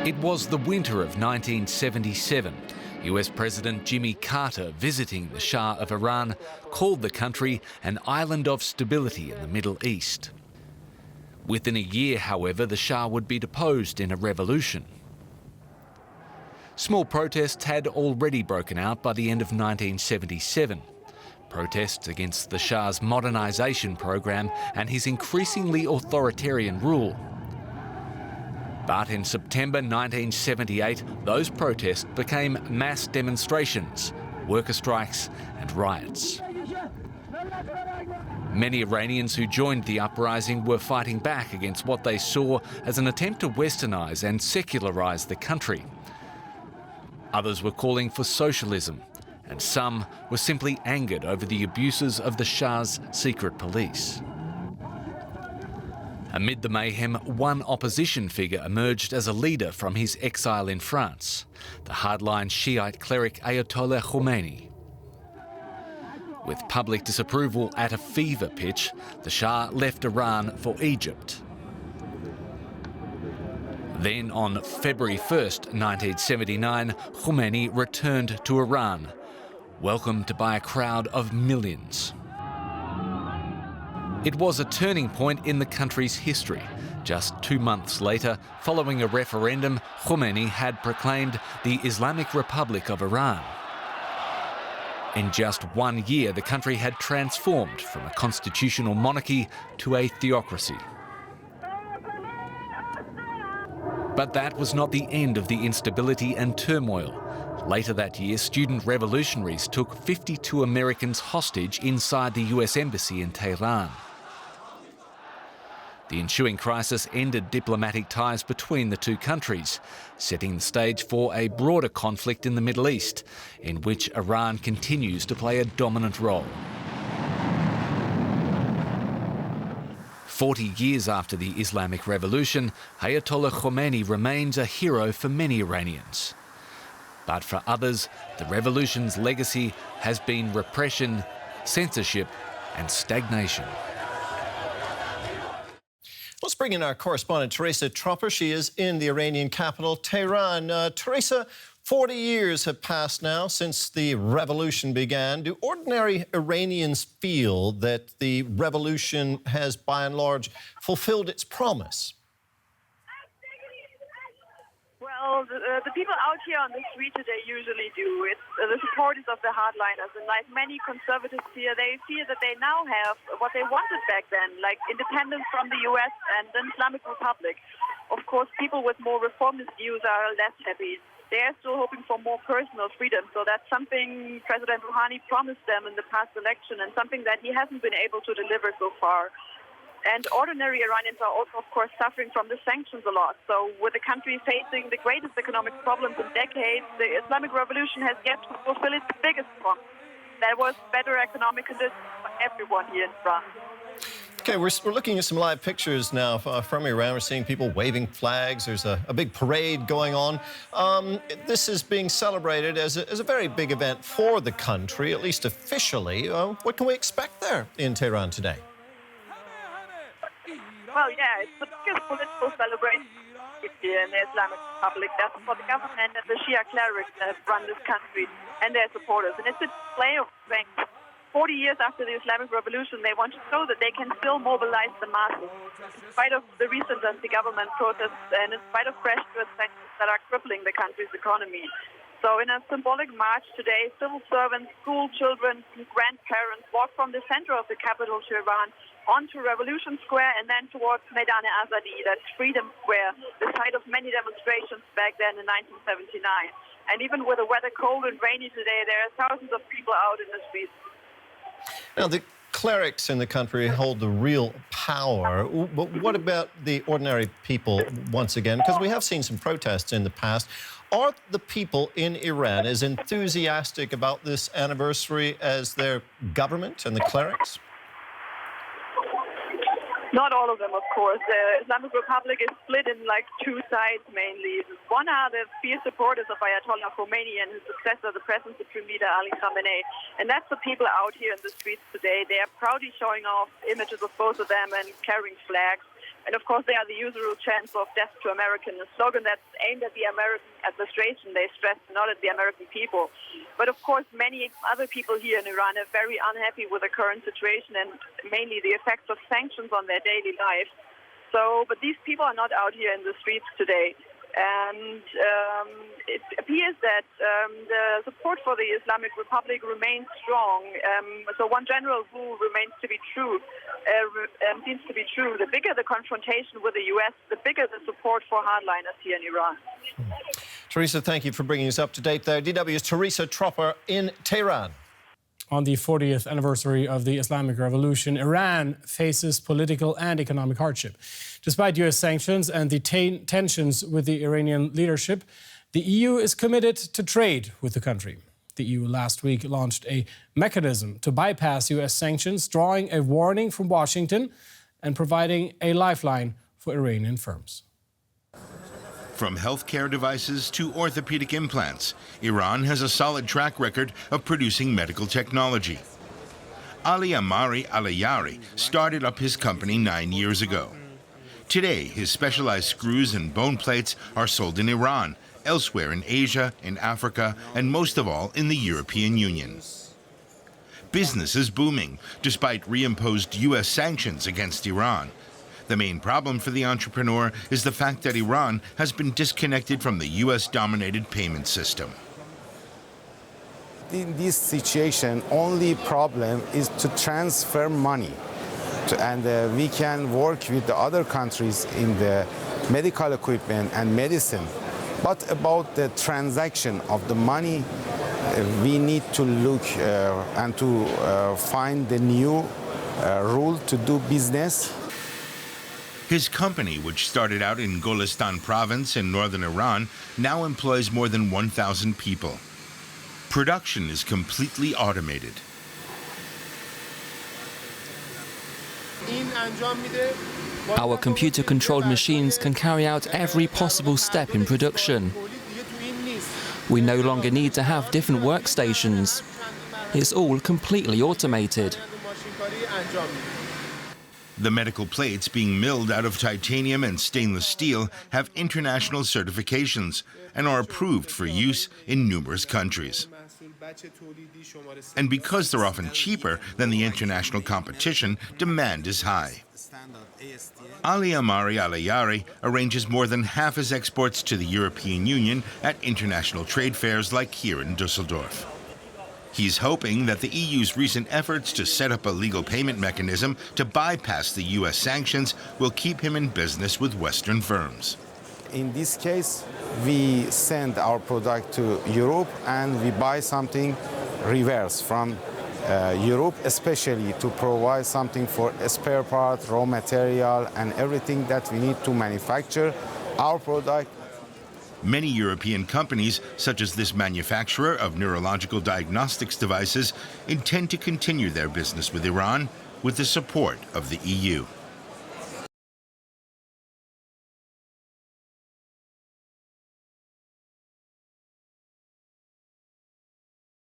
It was the winter of 1977. US President Jimmy Carter, visiting the Shah of Iran, called the country an island of stability in the Middle East. Within a year, however, the Shah would be deposed in a revolution. Small protests had already broken out by the end of 1977. Protests against the Shah's modernisation program and his increasingly authoritarian rule. But in September 1978, those protests became mass demonstrations, worker strikes and riots. Many Iranians who joined the uprising were fighting back against what they saw as an attempt to westernise and secularise the country. Others were calling for socialism, and some were simply angered over the abuses of the Shah's secret police. Amid the mayhem, one opposition figure emerged as a leader from his exile in France, the hardline Shiite cleric Ayatollah Khomeini. With public disapproval at a fever pitch, the Shah left Iran for Egypt. Then on February 1st, 1979, Khomeini returned to Iran, welcomed by a crowd of millions. It was a turning point in the country's history. Just 2 months later, following a referendum, Khomeini had proclaimed the Islamic Republic of Iran. In just 1 year, the country had transformed from a constitutional monarchy to a theocracy. But that was not the end of the instability and turmoil. Later that year, student revolutionaries took 52 Americans hostage inside the US Embassy in Tehran. The ensuing crisis ended diplomatic ties between the two countries, setting the stage for a broader conflict in the Middle East, in which Iran continues to play a dominant role. 40 years after the Islamic Revolution, Ayatollah Khomeini remains a hero for many Iranians. But for others, the revolution's legacy has been repression, censorship and stagnation. Let's bring in our correspondent, Teresa Tropper. She is in the Iranian capital, Tehran. Teresa, 40 years have passed now since the revolution began. Do ordinary Iranians feel that the revolution has, by and large, fulfilled its promise? Well, the people out here on the street today usually do. It's the supporters of the hardliners. And like many conservatives here, they feel that they now have what they wanted back then, like independence from the US and an Islamic Republic. Of course, people with more reformist views are less happy. They're still hoping for more personal freedom. So that's something President Rouhani promised them in the past election and something that he hasn't been able to deliver so far. And ordinary Iranians are also, of course, suffering from the sanctions a lot. So with the country facing the greatest economic problems in decades, the Islamic Revolution has yet to fulfill its biggest promise. That was better economic conditions for everyone here in France. Okay, we're looking at some live pictures now from Iran. We're seeing people waving flags. There's a big parade going on. This is being celebrated as a very big event for the country, at least officially. What can we expect there in Tehran today? Well, yeah, it's the biggest political celebration here in the Islamic Republic. That's for the government and the Shia clerics that run this country and their supporters. And it's a display of strength. 40 years after the Islamic Revolution, they want to show that they can still mobilize the masses, in spite of the recent anti-government protests and in spite of fresh sanctions that are crippling the country's economy. So in a symbolic march today, civil servants, school children, grandparents walk from the center of the capital, Tehran, onto Revolution Square and then towards Meydan-e-Azadi, that's Freedom Square, the site of many demonstrations back then in 1979. And even with the weather cold and rainy today, there are thousands of people out in the streets. Now, the clerics in the country hold the real power, but what about the ordinary people once again? Because we have seen some protests in the past. Are the people in Iran as enthusiastic about this anniversary as their government and the clerics? Not all of them, of course. The Islamic Republic is split in like two sides mainly. One are the fierce supporters of Ayatollah Khomeini and his successor, the present Supreme Leader Ali Khamenei. And that's the people out here in the streets today. They are proudly showing off images of both of them and carrying flags. And of course, they are the usual chants of death to American, a slogan that's aimed at the American administration. They stress not at the American people. But of course, many other people here in Iran are very unhappy with the current situation and mainly the effects of sanctions on their daily life. But these people are not out here in the streets today. And it appears that the support for the Islamic Republic remains strong. So one general rule remains to be true, seems to be true. The bigger the confrontation with the U.S., the bigger the support for hardliners here in Iran. Teresa, thank you for bringing us up to date there. DW's Teresa Tropper in Tehran. On the 40th anniversary of the Islamic Revolution, Iran faces political and economic hardship. Despite U.S. sanctions and the tensions with the Iranian leadership, the EU is committed to trade with the country. The EU last week launched a mechanism to bypass U.S. sanctions, drawing a warning from Washington and providing a lifeline for Iranian firms. From healthcare devices to orthopedic implants, Iran has a solid track record of producing medical technology. Ali Amari Alayari started up his company 9 years ago. Today, his specialized screws and bone plates are sold in Iran, elsewhere in Asia, in Africa, and most of all in the European Union. Business is booming, despite reimposed U.S. sanctions against Iran. The main problem for the entrepreneur is the fact that Iran has been disconnected from the U.S.-dominated payment system. In this situation, only problem is to transfer money. And we can work with the other countries in the medical equipment and medicine. But about the transaction of the money, we need to look and to find the new rule to do business. His company, which started out in Golestan province in northern Iran, now employs more than 1,000 people. Production is completely automated. Our computer-controlled machines can carry out every possible step in production. We no longer need to have different workstations. It's all completely automated. The medical plates being milled out of titanium and stainless steel have international certifications and are approved for use in numerous countries. And because they're often cheaper than the international competition, demand is high. Ali Amari Alayari arranges more than half his exports to the European Union at international trade fairs like here in Dusseldorf. He's hoping that the EU's recent efforts to set up a legal payment mechanism to bypass the U.S. sanctions will keep him in business with Western firms. In this case, we send our product to Europe and we buy something reverse from Europe, especially to provide something for spare part, raw material, and everything that we need to manufacture our product. Many European companies, such as this manufacturer of neurological diagnostics devices, intend to continue their business with Iran with the support of the EU.